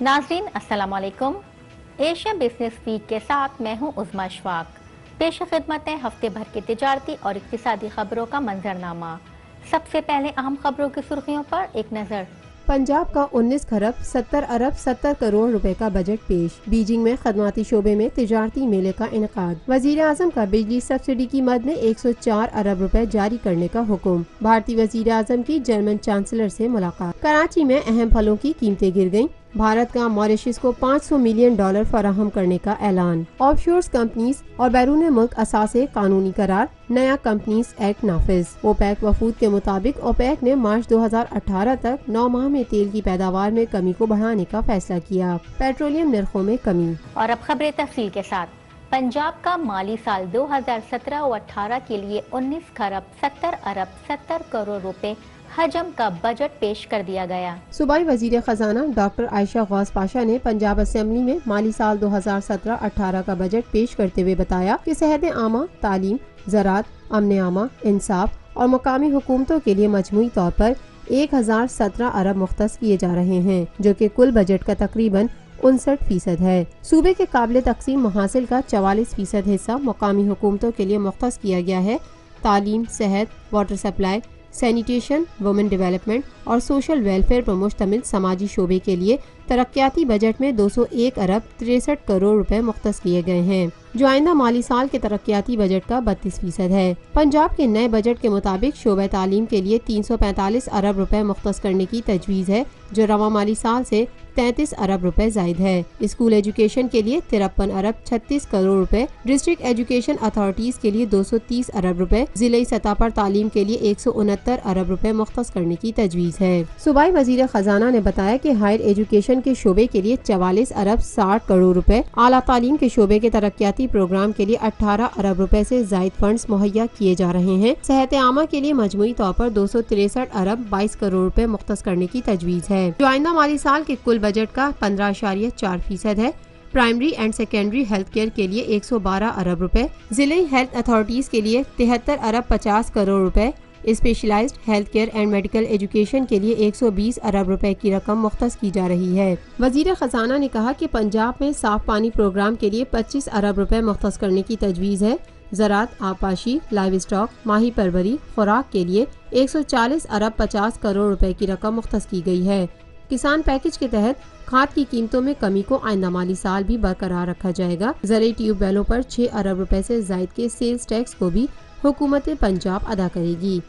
नाज़रीन अस्सलाम वालेकुम। एशिया बिजनेस वीक के साथ मैं हूं उज़्मा अशफाक। पेश खिदमत है हफ्ते भर की तिजारती और इक्तिसादी खबरों का मंजरनामा। सबसे पहले अहम खबरों की सुर्खियों पर एक नजर। पंजाब का 19 खरब 70 अरब 70 करोड़ रुपए का बजट पेश। बीजिंग में खदमाती शोबे में तिजारती मेले का इनकाद। वजीर आजम का बिजली सब्सिडी की मद में 104 अरब रुपए जारी करने का हुक्म। भारतीय वजीर आजम की जर्मन चांसलर से मुलाकात। कराची में अहम फलों की कीमतें गिर गयीं। भारत का मॉरिशस को $500 मिलियन फराहम करने का ऐलान। ऑफशोर्स कंपनीज और बैरून मुल्क असासे कानूनी करार। नया कंपनीज एक्ट नाफिज। ओपेक वफूद के मुताबिक ओपेक ने मार्च 2018 तक 9 माह में तेल की पैदावार में कमी को बढ़ाने का फैसला किया। पेट्रोलियम निर्खों में कमी। और अब खबरें तफसील के साथ। पंजाब का माली साल 2017 और 18 के लिए 19 खरब 70 अरब 70 करोड़ रुपए हजम का बजट पेश कर दिया गया। सूबाई वजीर खजाना डॉक्टर आयशा गौस पाशा ने पंजाब असेंबली में माली साल 2017-18 का बजट पेश करते हुए बताया कि सेहत आमा, तालीम, ज़राअत, अमन आमा, इंसाफ और मकामी हुकूमतों के लिए मजमूई तौर पर 1017 अरब मुख्तस किए जा रहे हैं, जो कि कुल बजट का तकरीबन 59% है। सूबे के काबिल तकसीम महासिल का 44% हिस्सा मकामी हुकूमतों के लिए मुख्तस किया गया है। तालीम, सेहत, water supply, sanitation, women development और सोशल वेलफेयर पर मुश्तमिल समाजी शोबे के लिए तरक्याती बजट में 201 अरब 63 करोड़ रुपए मुख्तस किए गए हैं, जो आइंदा माली साल के तरक्याती बजट का 32% है। पंजाब के नए बजट के मुताबिक शोबे तालीम के लिए 345 अरब रुपए मुख्तस करने की तजवीज़ है, जो रवा माली साल से 33 अरब रुपए जायद है। स्कूल एजुकेशन के लिए 53 अरब 36 करोड़ रुपए, डिस्ट्रिक्ट एजुकेशन अथॉरिटीज के लिए 230 अरब रुपए, जिले सतह पर तालीम के लिए 169 अरब रुपए मुख्तस करने की तजवीज़ है। सूबाई वजीर खजाना ने बताया कि हायर एजुकेशन के शोबे के लिए 44 अरब 60 करोड़ रुपए, आला तालीम के शोबे के तरक्याती प्रोग्राम के लिए 18 अरब रुपए से जायद फंड्स मुहैया किए जा रहे हैं। सेहत आमा के लिए मजमूई तौर पर 263 अरब 22 करोड़ रुपए मुख्तस करने की तजवीज़ है, जो आइंदा माली साल के कुल बजट का 15.4% है। Primary and secondary health care के लिए 112 अरब रुपए, जिले हेल्थ अथॉरिटीज के लिए 73 अरब 50 करोड़ रुपए, specialised health care and medical education के लिए 120 अरब रुपए की रकम मुख्तस की जा रही है। वजीर खजाना ने कहा कि पंजाब में साफ पानी प्रोग्राम के लिए 25 अरब रुपए मुख्तस करने की तजवीज़ है। ज़राअत, आपाशी, लाइव स्टॉक, माही परवरी, खुराक के लिए 140 अरब 50 करोड़ रुपए की रकम मुख्तस की गई है। किसान पैकेज के तहत खाद की कीमतों में कमी को आइंदा माली साल भी बरकरार रखा जाएगा। ज़रूरी ट्यूबवेलों पर 6 अरब रुपए से जायद के सेल्स टैक्स को भी हुकूमत पंजाब अदा करेगी।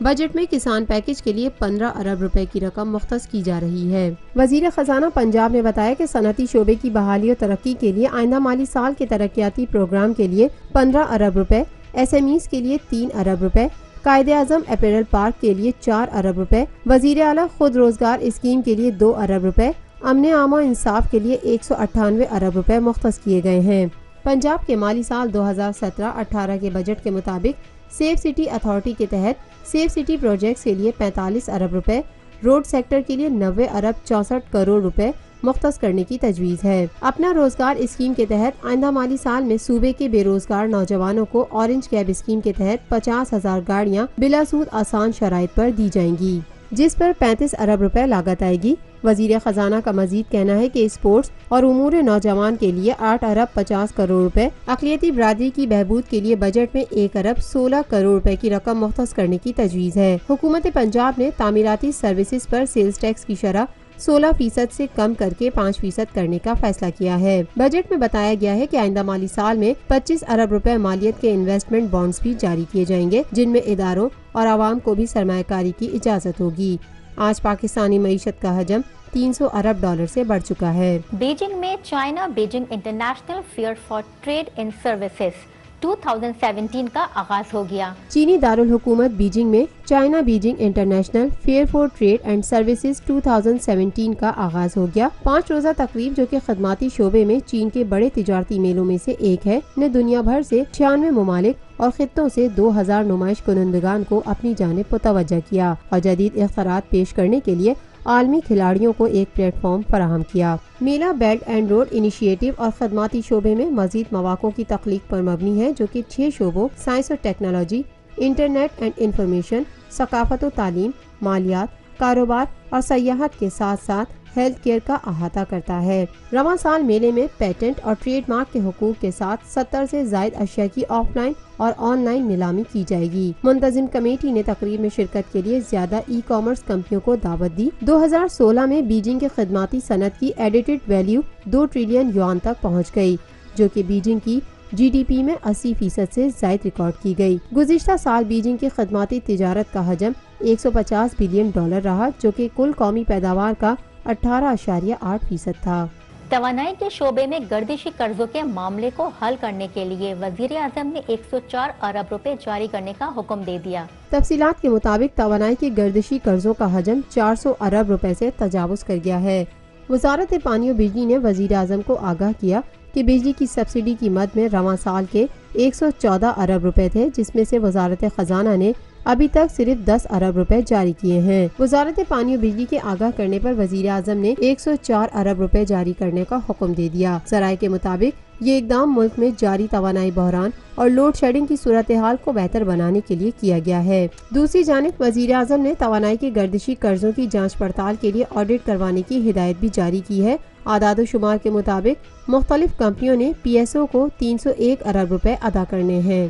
बजट में किसान पैकेज के लिए 15 अरब रुपए की रकम मुख्तस की जा रही है। वजीर खजाना पंजाब ने बताया कि सनती शोबे की बहाली और तरक्की के लिए आइंदा माली साल के तरक्याती प्रोग्राम के लिए 15 अरब रुपए, SMEs के लिए 3 अरब रुपए, कायदे आजम अपैरल पार्क के लिए 4 अरब रुपए, वजीर आला खुद रोजगार स्कीम के लिए 2 अरब रुपए, अमन आमा इंसाफ के लिए 198 अरब रुपए मुख्तस किए गए हैं। पंजाब के माली साल 2017-18 के बजट के मुताबिक सेफ सिटी अथॉरिटी के तहत सेफ सिटी प्रोजेक्ट्स के लिए 45 अरब रुपए, रोड सेक्टर के लिए 90 अरब 64 करोड़ रुपए मुख्तस करने की तजवीज़ है। अपना रोजगार स्कीम के तहत आइंदा माली साल में सूबे के बेरोजगार नौजवानों को ऑरेंज कैब स्कीम के तहत 50,000 गाड़ियाँ बिला सूद आसान शराइत पर दी जाएंगी, जिस पर 35 अरब रुपए लागत आएगी। वजीर खजाना का मजीद कहना है कि स्पोर्ट्स और उमूर नौजवान के लिए 8 अरब 50 करोड़ रुपए, अक़लियती बरादरी की बहबूद के लिए बजट में 1 अरब 16 करोड़ रुपए की रकम मुख्तस करने की तजवीज़ है। हुकूमत पंजाब ने तामीराती सर्विसेज पर सेल्स टैक्स की शरह 16% से कम करके 5% करने का फैसला किया है। बजट में बताया गया है कि आइंदा माली साल में 25 अरब रुपए मालियत के इन्वेस्टमेंट बॉन्ड्स भी जारी किए जाएंगे, जिनमें इदारों और आवाम को भी सरमायाकारी की इजाजत होगी। आज पाकिस्तानी मईशत का हजम 300 अरब डॉलर से बढ़ चुका है। बीजिंग में China Beijing international fair for trade in services 2017 का आगाज हो गया। चीनी दारुल हुकूमत बीजिंग में China Beijing international fair for trade and services 2017 का आगाज हो गया। 5 रोजा तकरीब, जो कि खदमाती शोबे में चीन के बड़े तिजारती मेलों में से एक है, ने दुनिया भर से 96 ममालिक और खित्तों से 2000 नुमाइश कुनंदगान को अपनी जानिब मुतवज्जा किया और जदीद इख्तरात पेश करने के लिए आलमी खिलाड़ियों को एक प्लेटफॉर्म फराहम किया। मेला बेल्ट एंड रोड इनिशिएटिव और खदमाती शोबे में मजीद मौक़ों की तख्लीक पर मबनी है, जो कि 6 शोबों साइंस और टेक्नोलॉजी, इंटरनेट एंड इंफॉर्मेशन, सकाफत और तालीम, मालियात, कारोबार और सयाहत के साथ साथ ہیلتھ کیئر کا احاطہ کرتا ہے۔ رواں سال میلے میں پیٹنٹ اور ٹریڈ مارک کے حقوق کے ساتھ 70 سے زائد اشیاء کی آف لائن اور آن لائن نیلامی کی جائے گی۔ منتظم کمیٹی نے تقریب میں شرکت کے لیے زیادہ ای کامرس کمپنیوں کو دعوت دی۔ 2016 میں بیجنگ کے خدماتی صنعت کی ایڈیٹڈ ویلیو 2 ٹریلین یوان تک پہنچ گئی، جو کہ بیجنگ کی جی ڈی پی میں 80% سے زائد ریکارڈ کی گئی۔ گزشتہ سال بیجنگ کی خدماتی تجارت کا حجم $150 بلین رہا، جو کہ کل قومی پیداوار کا 18.8% تھا۔ توانائی کے شعبے میں گردشی قرضوں کے معاملے کو حل کرنے کے لیے وزیر اعظم نے 104 ارب روپے جاری کرنے کا حکم دے دیا۔ تفصیلات کے مطابق توانائی کے گردشی قرضوں کا حجم 400 ارب روپے سے تجاوز کر گیا ہے۔ وزارت پانی و بجلی نے وزیر اعظم کو آگاہ کیا کہ بجلی کی سبسڈی کی مد میں رواں سال کے 114 ارب روپے تھے، جس میں سے وزارت خزانہ نے ابھی تک صرف 10 ارب روپے جاری کیے ہیں۔ وزارت پانی و بجلی کے آگاہ کرنے پر وزیر اعظم نے 104 ارب روپے جاری کرنے کا حکم دے دیا۔ ذرائع کے مطابق یہ اقدام ملک میں جاری توانائی بحران اور لوڈ شیڈنگ کی صورتحال کو بہتر بنانے کے لیے کیا گیا ہے۔ دوسری جانب وزیر اعظم نے توانائی کے گردشی قرضوں کی جانچ پڑتال کے لیے آڈٹ کروانے کی ہدایت بھی جاری کی ہے۔ اعداد و شمار کے مطابق مختلف کمپنیوں نے پی ایس او کو 301 ارب روپے ادا کرنے ہیں۔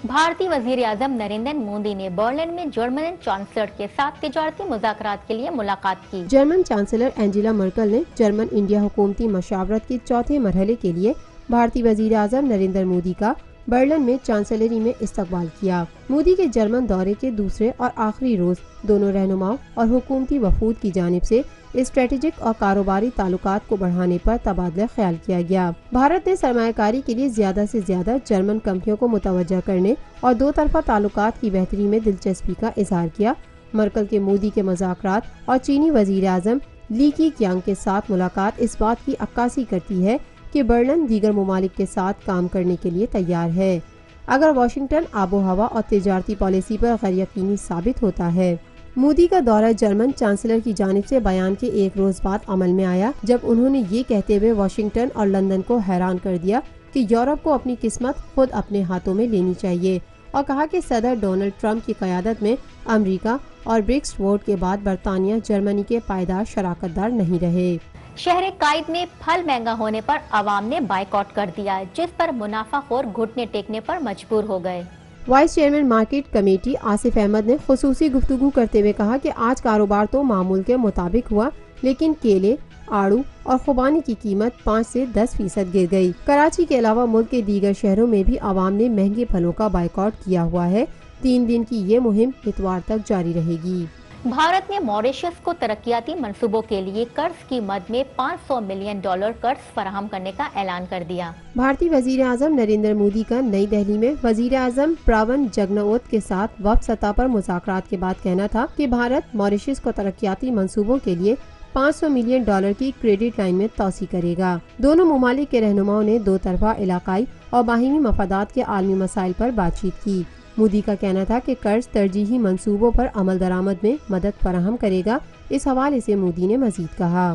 بھارتی وزیر اعظم نریندر مودی نے برلن میں جرمن چانسلر کے ساتھ تجارتی مذاکرات کے لیے ملاقات کی۔ جرمن چانسلر اینجلا مرکل نے جرمن انڈیا حکومتی مشاورت کے چوتھے مرحلے کے لیے بھارتی وزیر اعظم نریندر مودی کا برلن میں چانسلری میں استقبال کیا۔ مودی کے جرمن دورے کے دوسرے اور آخری روز دونوں رہنماؤں اور حکومتی وفود کی جانب سے اسٹریٹجک اور کاروباری تعلقات کو بڑھانے پر تبادلہ خیال کیا گیا۔ بھارت نے سرمایہ کاری کے لیے زیادہ سے زیادہ جرمن کمپنیوں کو متوجہ کرنے اور دو طرفہ تعلقات کی بہتری میں دلچسپی کا اظہار کیا۔ مرکل کے مودی کے مذاکرات اور چینی وزیر اعظم لی کی کیانگ کے ساتھ ملاقات اس بات کی عکاسی کرتی ہے کہ برلن دیگر ممالک کے ساتھ کام کرنے کے لیے تیار ہے، اگر واشنگٹن آب و ہوا اور تجارتی پالیسی پر غیر یقینی ثابت ہوتا ہے۔ مودی کا دورہ جرمن چانسلر کی جانب سے بیان کے ایک روز بعد عمل میں آیا، جب انہوں نے یہ کہتے ہوئے واشنگٹن اور لندن کو حیران کر دیا کہ یورپ کو اپنی قسمت خود اپنے ہاتھوں میں لینی چاہیے، اور کہا کہ صدر ڈونلڈ ٹرمپ کی قیادت میں امریکہ اور برکس ووٹ کے بعد برطانیہ جرمنی کے پائیدار شراکت دار نہیں رہے۔ شہر قائد میں پھل مہنگا ہونے پر عوام نے بائیکاٹ کر دیا، جس پر منافع خور گھٹنے ٹیکنے پر مجبور ہو گئے۔ Vice chairman market committee Asif Ahmed نے خصوصی گفتگو کرتے ہوئے کہا کہ آج کاروبار تو معمول کے مطابق ہوا، لیکن کیلے، آڑو اور خوبانی کی قیمت 5 سے 10% گر گئی۔ کراچی کے علاوہ ملک کے دیگر شہروں میں بھی عوام نے مہنگے پھلوں کا بائیکاٹ کیا ہوا ہے۔ 3 دن کی یہ مہم اتوار تک جاری رہے گی۔ بھارت نے موریشس کو ترقیاتی منصوبوں کے لیے قرض کی مد میں $500 ملین قرض فراہم کرنے کا اعلان کر دیا۔ بھارتی وزیر اعظم نریندر مودی کا نئی دہلی میں وزیر اعظم پراون جگنوت کے ساتھ وفد سطح پر مذاکرات کے بعد کہنا تھا کہ بھارت موریشس کو ترقیاتی منصوبوں کے لیے $500 ملین کی کریڈٹ لائن میں توسیع کرے گا۔ دونوں ممالک کے رہنماؤں نے دو طرفہ علاقائی اور باہمی مفادات کے عالمی مسائل پر بات چیت کی۔ مودی کا کہنا تھا کہ قرض ترجیحی منصوبوں پر عمل درآمد میں مدد فراہم کرے گا۔ اس حوالے سے مودی نے مزید کہا،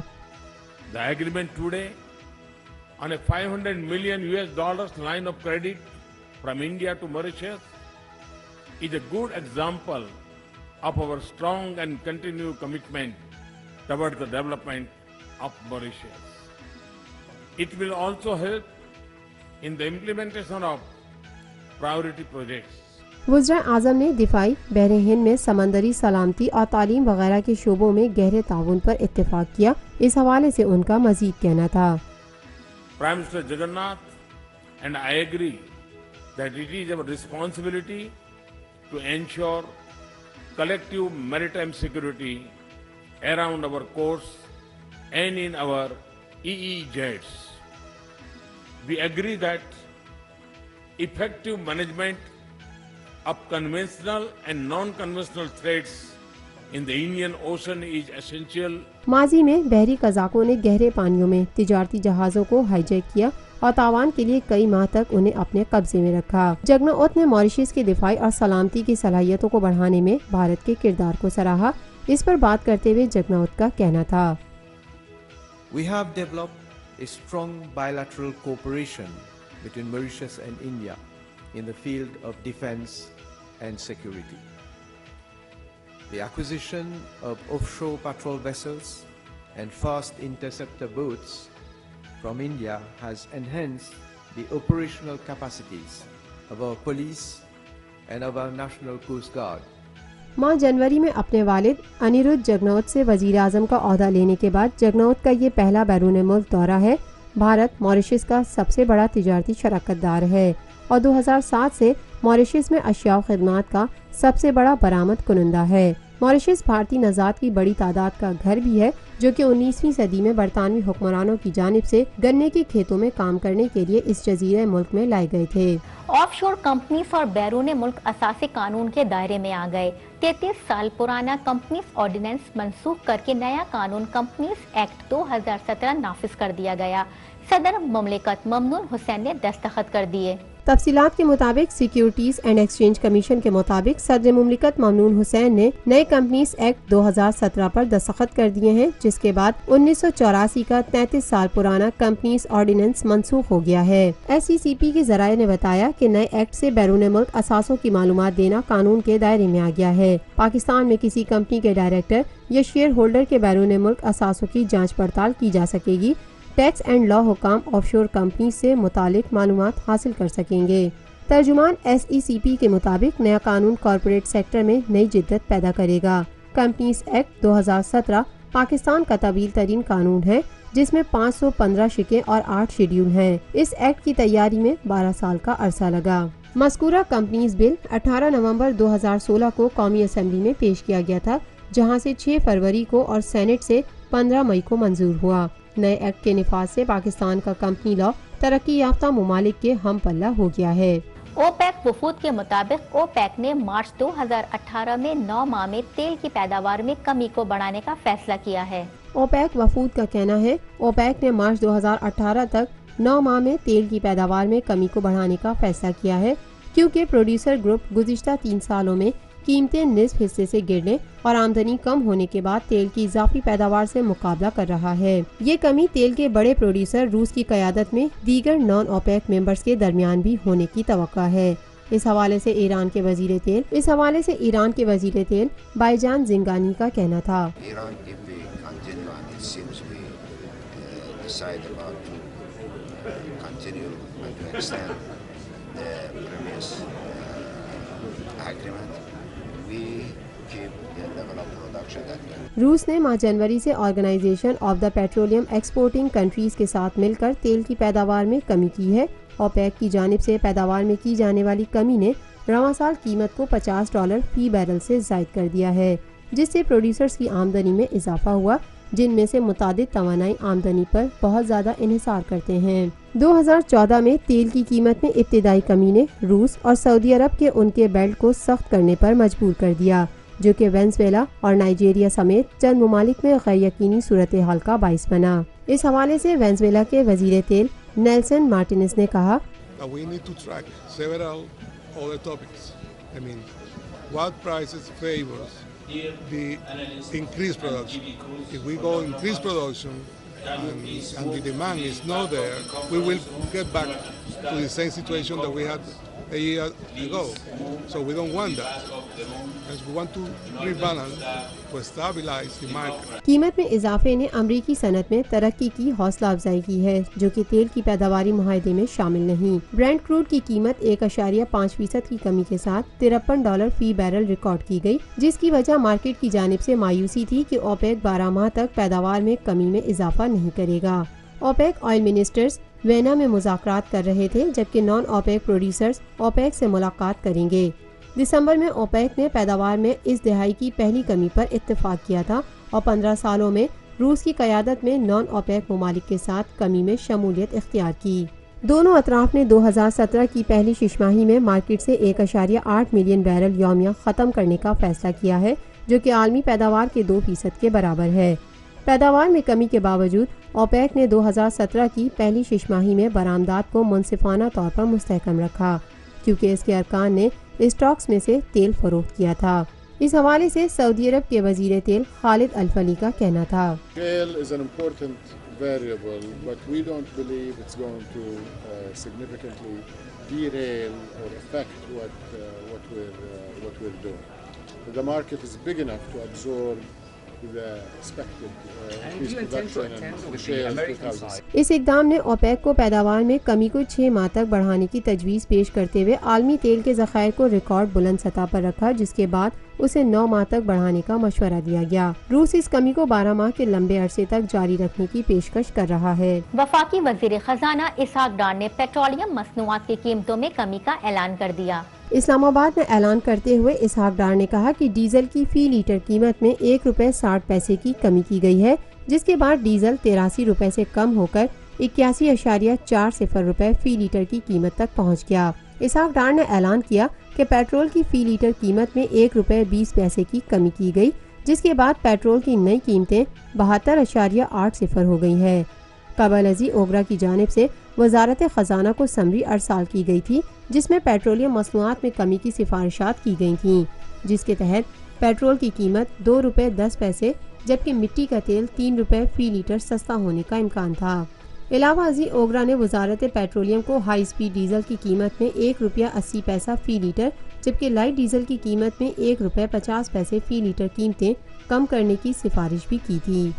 The agreement today on a $500 million line of credit from India to Mauritius is a good example of our strong and continued commitment towards the development of Mauritius. It will also help in the implementation of priority projects. وزراء اعظم نے دفاعی، بحر ہند میں سمندری سلامتی اور تعلیم وغیرہ کے شعبوں میں گہرے تعاون پر اتفاق کیا۔ اس حوالے سے ان کا مزید کہنا تھا، Prime Minister Jagannath and I agree that it is our responsibility to ensure collective maritime security around our coasts and in our EEZs. We agree that effective management of conventional and non-conventional threats in the Indian Ocean is essential. ماضی میں بحری قزاقوں نے گہرے پانیوں میں تجارتی جہازوں کو ہائی جیک کیا اور تاوان کے لیے کئی ماہ تک انہیں اپنے قبضے میں رکھا۔ جگنوت نے موریشس کے دفاعی اور سلامتی کی صلاحیتوں کو بڑھانے میں بھارت کے کردار کو سراہا۔ اس پر بات کرتے ہوئے جگنوت کا کہنا تھا، We have developed a strong bilateral cooperation between Mauritius and India in the field of defense and security. The acquisition of offshore patrol vessels and fast interceptor boats from India has enhanced the operational capacities of our police and of our National Coast Guard. माह जनवरी में अपने वालिद अनिरुद्ध जगनौत से वजीर आजम का ओहदा लेने के बाद जगनौत का ये पहला बैरून मुल्क दौरा है। भारत मॉरिशस का सबसे बड़ा तिजारती शराकतदार है और 2007 से मॉरिशस में अशिया और खिदमात का सबसे बड़ा बरामद कुनंदा है। मॉरिशस भारतीय नज़ात की बड़ी तादाद का घर भी है, जो कि 19वीं सदी में बरतानवी हुक्मरानों की जानिब से गन्ने के खेतों में काम करने के लिए इस जजीरे मुल्क में लाए गए थे। ऑफशोर कंपनीज और बैरून मुल्क असासी कानून के दायरे में आ गए। 33 साल पुराना कंपनीज ऑर्डिनेंस मनसूख करके नया कानून कंपनीज एक्ट 2017 नाफिज कर दिया गया। सदर मुमलिकत ममनून हुसैन ने दस्तखत कर दिए। तफसीलात के मुताबिक सिक्योरिटीज एंड एक्सचेंज कमीशन के मुताबिक सदर मुमलिकत ममनून हुसैन ने नए कंपनीज एक्ट 2017 पर दस्तखत कर दिए हैं, जिसके बाद 1984 का 33 साल पुराना कंपनीज ऑर्डिनेंस मनसूख हो गया है। SECP के जराये ने बताया कि नए एक्ट से बैरून मुल्क असासों की मालूमात देना कानून के दायरे में आ गया है। पाकिस्तान में किसी कंपनी के डायरेक्टर या शेयर होल्डर के बैरून मुल्क असासों की जाँच पड़ताल की जा सकेगी। टैक्स एंड लॉ हुकाम ऑफशोर कंपनी से मुतालिक मालूमात हासिल कर सकेंगे। तर्जुमान SECP के मुताबिक नया कानून कॉर्पोरेट सेक्टर में नई जिद्दत पैदा करेगा। कंपनीज एक्ट 2017 पाकिस्तान का तवील तरीन कानून है, जिसमें 515 शिकें और 8 शेड्यूल हैं। इस एक्ट की तैयारी में 12 साल का अरसा लगा। मज़कूरा कंपनीज बिल 18 नवंबर 2016 को कौमी असम्बली में पेश किया गया था, जहां से 6 फरवरी को और सेनेट से 15 मई को मंजूर हुआ। नए एक्ट के निफाज से पाकिस्तान का कंपनी लॉ तरक्की याफ्ता मुमालिक के हम पल्ला हो गया है। ओपेक वफूद के मुताबिक ओपेक ने मार्च 2018 में 9 माह में तेल की पैदावार में कमी को बढ़ाने का फैसला किया है। ओपेक वफूद का कहना है ओपेक ने मार्च 2018 तक 9 माह में तेल की पैदावार में कमी को बढ़ाने का फैसला किया है, क्योंकि प्रोड्यूसर ग्रुप गुज़िश्ता 3 सालों में कीमतें निस्फ हिस्से से गिरने और आमदनी कम होने के बाद तेल की इजाफी पैदावार से मुकाबला कर रहा है। ये कमी तेल के बड़े प्रोड्यूसर रूस की क़यादत में दीगर नॉन ओपेक मेंबर्स के दरमियान भी होने की तवक्का है। इस हवाले से ईरान के वजीर तेल बाईजान जिंगानी का कहना था। रूस ने माह जनवरी से organisation of the petroleum exporting countries के साथ मिलकर तेल की पैदावार में कमी की है। ओपेक की जानिब से पैदावार में की जाने वाली कमी ने रवां साल कीमत को $50 फी बैरल से जायद कर दिया है, जिससे प्रोड्यूसर्स की आमदनी में इजाफा हुआ, जिनमें से मुतादिद तवानाई आमदनी पर बहुत ज़्यादा इन्हिसार करते हैं। 2014 में तेल की कीमत में इब्तिदाई कमी ने रूस और सऊदी अरब के उनके बेल्ट को सख्त करने पर मजबूर कर दिया, जो कि वेनेजुएला और नाइजीरिया समेत चंद ममालिक में गैर यकीनी सूरत हाल का बाइस बना। इस हवाले से वेनेजुएला के वजीर तेल नेल्सन मार्टिनेज ने कहा, We need to track several other topics. I mean, what prices favors the increased production. If we go increase production and the demand is not there, we will get back to the same situation that we had a year ago. So we don't want that. Because we want to rebalance, to stabilize the market. कीमत में इजाफे ने अमरीकी सनत में तरक्की की हौसला अफजाई की है, जो कि तेल की पैदावारी मुआहदे में शामिल नहीं। ब्रेंट क्रूड की कीमत 1.5% की कमी के साथ $53 फी बैरल रिकॉर्ड की गई, जिसकी वजह मार्केट की जानिब से मायूसी थी कि ओपेक 12 माह तक पैदावार में कमी में इजाफा नहीं करेगा। ओपेक ऑयल मिनिस्टर्स वेना में मुज़ाकरात कर रहे थे, जबकि नॉन ओपेक प्रोड्यूसर्स ओपेक से मुलाकात करेंगे। दिसंबर में ओपेक ने पैदावार में इस दिहाई की पहली कमी पर इत्तेफाक किया था और 15 सालों में रूस की क़यादत में नॉन ओपेक ममालिक के साथ कमी में शमूलियत इख्तियार की। दोनों अतराफ ने 2017 की पहली शिशमाही में मार्केट से 1.8 मिलियन बैरल यौमिया ख़त्म करने का फैसला किया है, जो कि आलमी पैदावार के 2% के बराबर है। पैदावार में कमी के बावजूद ओपेक ने 2017 की पहली शिशमाही में बरामदात को मुनसिफाना तौर पर मुस्तहकम रखा, क्योंकि इसके अरकान ने स्टॉक्स में से तेल फरोख्त किया था। इस हवाले से सऊदी अरब के वजीर तेल खालिद अल फली का कहना था, variable, but we don't believe it's going to significantly derail or affect what we're doing. The market is big enough to absorb with the expected increased production and the shale 2000. इस इकदाम ने ओपेक को पैदावार में कमी को 6 माह तक बढ़ाने की तजवीज़ पेश करते हुए आलमी तेल के ज़खायर को रिकॉर्ड बुलंद सतह पर रखा, जिसके बाद उसे 9 माह तक बढ़ाने का मशवरा दिया गया। रूस इस कमी को 12 माह के लंबे अरसे तक जारी रखने की पेशकश कर रहा है। वफाकी वज़ीर खजाना इसहाक डार ने पेट्रोलियम मसनूआत की कीमतों में कमी का ऐलान कर दिया। इस्लामाबाद में ऐलान करते हुए इसहाक डार ने कहा कि डीजल की फी लीटर कीमत में 1 रुपए 60 पैसे की कमी की गई है, जिसके बाद डीजल 83 रुपए से कम होकर 81.40 रुपए फी लीटर की कीमत तक पहुंच गया। इसहाक डार ने ऐलान किया कि पेट्रोल की फी लीटर कीमत में 1 रुपए 20 पैसे की कमी की गई, जिसके बाद पेट्रोल की नई कीमतें 72.80 हो गई है। कबल अजी ओगरा की जानिब से वजारत खजाना को समरी अरसाल की गई थी, जिसमें पेट्रोलियम मसनूआत में कमी की सिफारिशात की गई थीं, जिसके तहत पेट्रोल की कीमत 2 रुपए 10 पैसे जबकि मिट्टी का तेल 3 रुपए फी लीटर सस्ता होने का इम्कान था। इलावा अजी ओगरा ने वजारत पेट्रोलियम को हाई स्पीड डीजल की कीमत में 1 रुपया 80 पैसा फी लीटर जबकि लाइट डीजल की कीमत में 1 रुपये 50 पैसे फी लीटर कीमतें कम करने की सिफारिश भी की थी।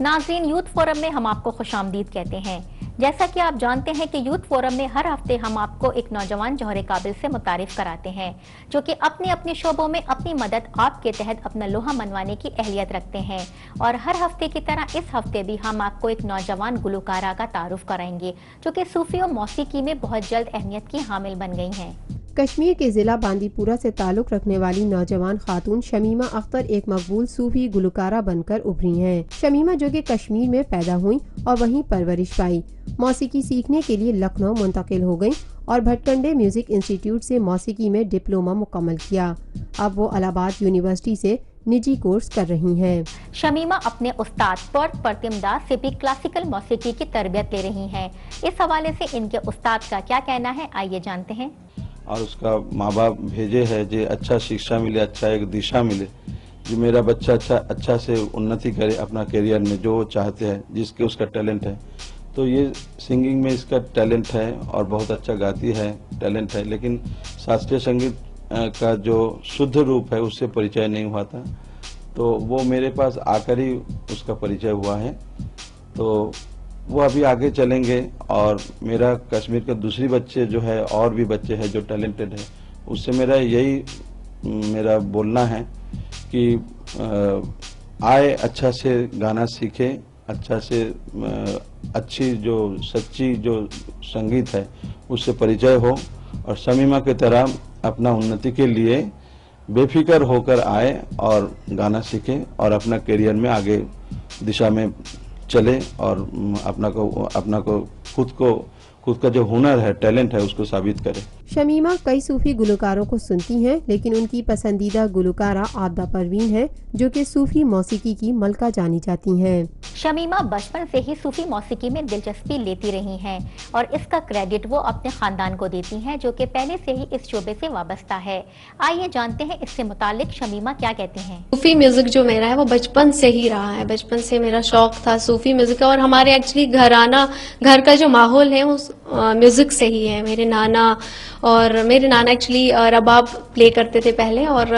नाज़रीन, यूथ फोरम में हम आपको खुशामदीद कहते हैं। जैसा कि आप जानते हैं कि यूथ फोरम में हर हफ्ते हम आपको एक नौजवान जौहरे काबिल से मुतारिफ कराते हैं, जो कि अपने अपने शोबों में अपनी मदद आपके तहत अपना लोहा मनवाने की अहलियत रखते हैं। और हर हफ्ते की तरह इस हफ्ते भी हम आपको एक नौजवान गुलकारा का तारुफ कराएंगे, जो कि सूफी और मौसीकी में बहुत जल्द अहमियत की हामिल बन गई हैं। कश्मीर के जिला बांदीपुरा से ताल्लुक रखने वाली नौजवान खातून शमीमा अख्तर एक मकबूल सूफी गुलकारा बनकर उभरी हैं। शमीमा, जो कि कश्मीर में पैदा हुई और वहीं परवरिश पाई, मौसीकी सीखने के लिए लखनऊ मुंतकिल हो गयी और भटकंडे म्यूजिक इंस्टीट्यूट से मौसीकी में डिप्लोमा मुकम्मल किया। अब वो इलाहाबाद यूनिवर्सिटी से निजी कोर्स कर रही हैं। शमीमा अपने उस्ताद परतिमदास से भी क्लासिकल मौसीकी की तरबियत ले रही हैं। इस हवाले से इनके उस्ताद का क्या कहना है, आइए जानते हैं। और उसका माँ बाप भेजे है जो अच्छा शिक्षा मिले, अच्छा एक दिशा मिले, जो मेरा बच्चा अच्छा से उन्नति करे अपना करियर में, जो वो चाहते हैं, जिसके उसका टैलेंट है। तो ये सिंगिंग में इसका टैलेंट है और बहुत अच्छा गाती है, टैलेंट है, लेकिन शास्त्रीय संगीत का जो शुद्ध रूप है उससे परिचय नहीं हुआ था। तो वो मेरे पास आकर ही उसका परिचय हुआ है। तो वो अभी आगे चलेंगे और मेरा कश्मीर के दूसरी बच्चे जो है और भी बच्चे हैं जो टैलेंटेड है, उससे मेरा बोलना है कि आए, अच्छा से गाना सीखे, अच्छा से अच्छी जो सच्ची जो संगीत है उससे परिचय हो और शमीमा की तरह अपना उन्नति के लिए बेफिक्र होकर आए और गाना सीखे और अपना करियर में आगे दिशा में चले और अपना को खुद का जो हुनर है, टैलेंट है, उसको साबित करे। शमीमा कई सूफी गुलकारों को सुनती हैं, लेकिन उनकी पसंदीदा गुलकारा आबदा परवीन है, जो कि सूफी मौसीकी की मलका जानी जाती हैं। शमीमा बचपन से ही सूफी मौसीकी में दिलचस्पी लेती रही हैं और इसका क्रेडिट वो अपने खानदान को देती हैं, जो कि पहले से ही इस शोबे से वाबस्ता है। आइए जानते हैं इससे मुतालिक शमीमा क्या कहती हैं। सूफी म्यूजिक जो मेरा है वो बचपन से ही रहा है। बचपन से मेरा शौक था सूफी म्यूजिक का और हमारे एक्चुअली घर का जो माहौल है उस म्यूजिक से ही है। मेरे नाना एक्चुअली रबाब प्ले करते थे पहले और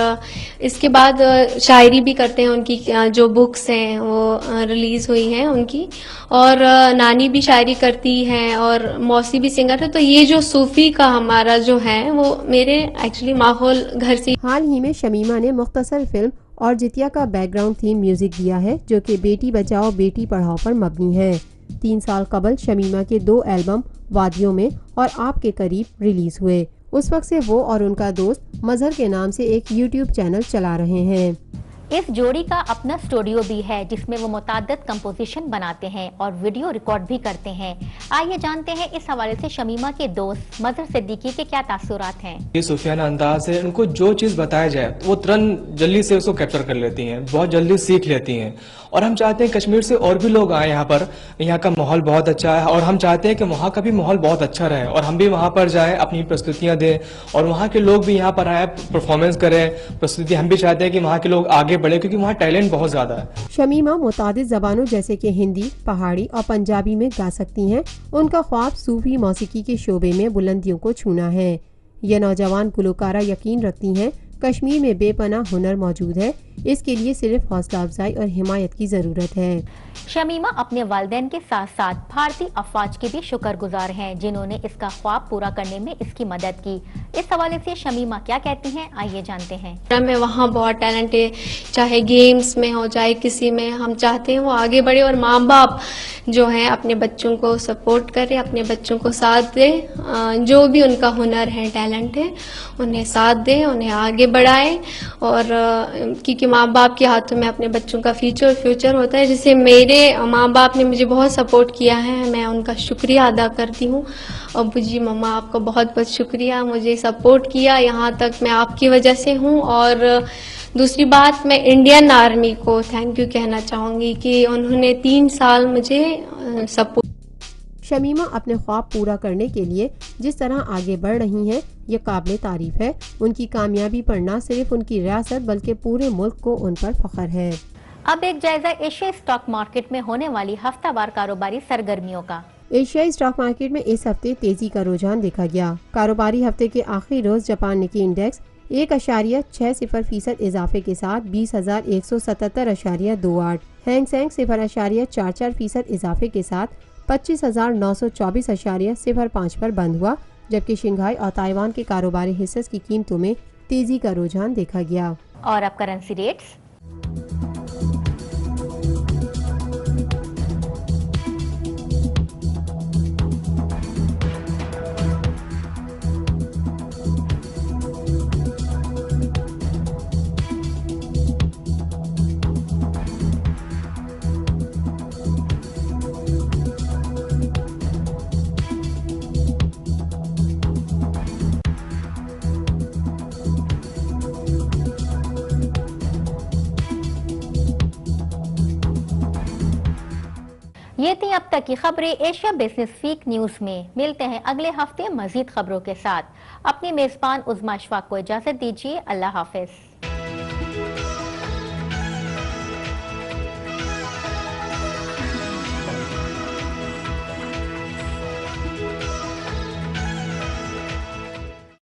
इसके बाद शायरी भी करते हैं। उनकी जो बुक्स हैं वो रिलीज हुई हैं उनकी, और नानी भी शायरी करती हैं और मौसी भी सिंगर है। तो ये जो सूफी का हमारा जो है वो मेरे एक्चुअली माहौल घर से। हाल ही में शमीमा ने मुख्तसर फिल्म और जितिया का बैकग्राउंड थीम म्यूजिक दिया है, जो कि बेटी बचाओ बेटी पढ़ाओ पर मबनी है। 3 साल कबल शमीमा के 2 एल्बम वादियों में और आपके करीब रिलीज हुए। उस वक्त से वो और उनका दोस्त मजहर के नाम से एक यूट्यूब चैनल चला रहे हैं। इस जोड़ी का अपना स्टूडियो भी है, जिसमें वो मुताद्दद कंपोजिशन बनाते हैं और वीडियो रिकॉर्ड भी करते हैं। आइए जानते हैं इस हवाले से शमीमा के दोस्त मजहर सिद्दीकी के क्या तासुरात हैं। ये सूफियाना अंदाज है, उनको जो चीज बताया जाए वो तुरंत जल्दी से उसको कैप्चर कर लेती हैं, बहुत जल्दी सीख लेती हैं। और हम चाहते हैं कश्मीर से और भी लोग आए यहाँ पर। यहाँ का माहौल बहुत अच्छा है और हम चाहते हैं कि वहाँ का भी माहौल बहुत अच्छा रहे और हम भी वहाँ पर जाएं, अपनी प्रस्तुतियाँ दें और वहाँ के लोग भी यहाँ पर आए, परफॉर्मेंस करें, प्रस्तुति। हम भी चाहते हैं कि वहाँ के लोग आगे آگے بڑھے کیونکہ وہاں ٹیلنٹ بہت زیادہ ہے. شمیمہ متعدد زبانوں جیسے کہ ہندی، پہاڑی اور پنجابی میں گا سکتی ہیں. ان کا خواب صوفی موسیقی کے شعبے میں بلندیوں کو چھونا ہے. یہ نوجوان گلوکارہ یقین رکھتی ہیں کشمیر میں بے پناہ ہنر موجود ہے، اس کے لیے صرف حوصلہ افزائی اور حمایت کی ضرورت ہے. شمیمہ اپنے والدین کے ساتھ ساتھ بھارتی افواج کی بھی شکر گزار ہیں جنہوں نے اس کا خواب پورا کرنے میں اس کی مدد کی. اس حوالے سے شمیمہ کیا کہتی ہیں، آئیے جانتے ہیں. میں وہاں بہت ٹیلنٹ ہے، چاہے گیمز میں ہو چاہے کسی میں، ہم چاہتے ہیں وہ آگے بڑھے اور ماں باپ جو ہیں اپنے بچوں کو سپورٹ کرے، اپنے بچوں کو ساتھ دے، جو بھی ان کا ہنر ہے ٹیلنٹ ہے انہیں ساتھ دے، انہیں آگے بڑھائے. اور کیونکہ ماں باپ کے ہاتھوں میں اپنے بچوں کا فیوچر ہوتا ہے. جسے میرے ماں باپ نے مجھے بہت سپورٹ کیا ہے، میں ان کا شکریہ ادا کرتی ہوں. ابو جی، مما، آپ کا بہت بہت شکریہ، مجھے سپورٹ کیا، یہاں تک میں آپ کی وجہ سے ہوں. اور دوسری بات، میں انڈین آرمی کو تھینک یو کہنا چاہوں گی کہ انہوں نے 3 سال مجھے سپورٹ. شمیمہ اپنے خواب پورا کرنے کے لیے جس طرح آگے بڑھ رہی ہیں یہ قابل تعریف ہے. ان کی کامیابی پر نہ صرف ان کی ریاست بلکہ پورے ملک کو ان پر فخر ہے. اب ایک جائزہ ایشیا اسٹاک مارکیٹ میں ہونے والی ہفتہ وار کاروباری سرگرمیوں کا. ایشیائی اسٹاک مارکیٹ میں اس ہفتے تیزی کا رجحان دیکھا گیا. کاروباری ہفتے کے آخری روز جاپان نکی انڈیکس 1.60% اضافے کے ساتھ 20,177.28، ہینگ سینگ 0.44% اضافے کے ساتھ 25,924.05 پر بند ہوا، جبکہ شنگھائی اور تائیوان کے کاروباری حصص کی قیمتوں میں تیزی کا رجحان دیکھا گیا. اور اب کرنسی ریٹس. یہ تھی اب تک کی خبریں ایشیا بزنس ویک نیوز میں. ملتے ہیں اگلے ہفتے مزید خبروں کے ساتھ. اپنی میزبان عظمیٰ اشفاق کو اجازت دیجیے. اللہ حافظ.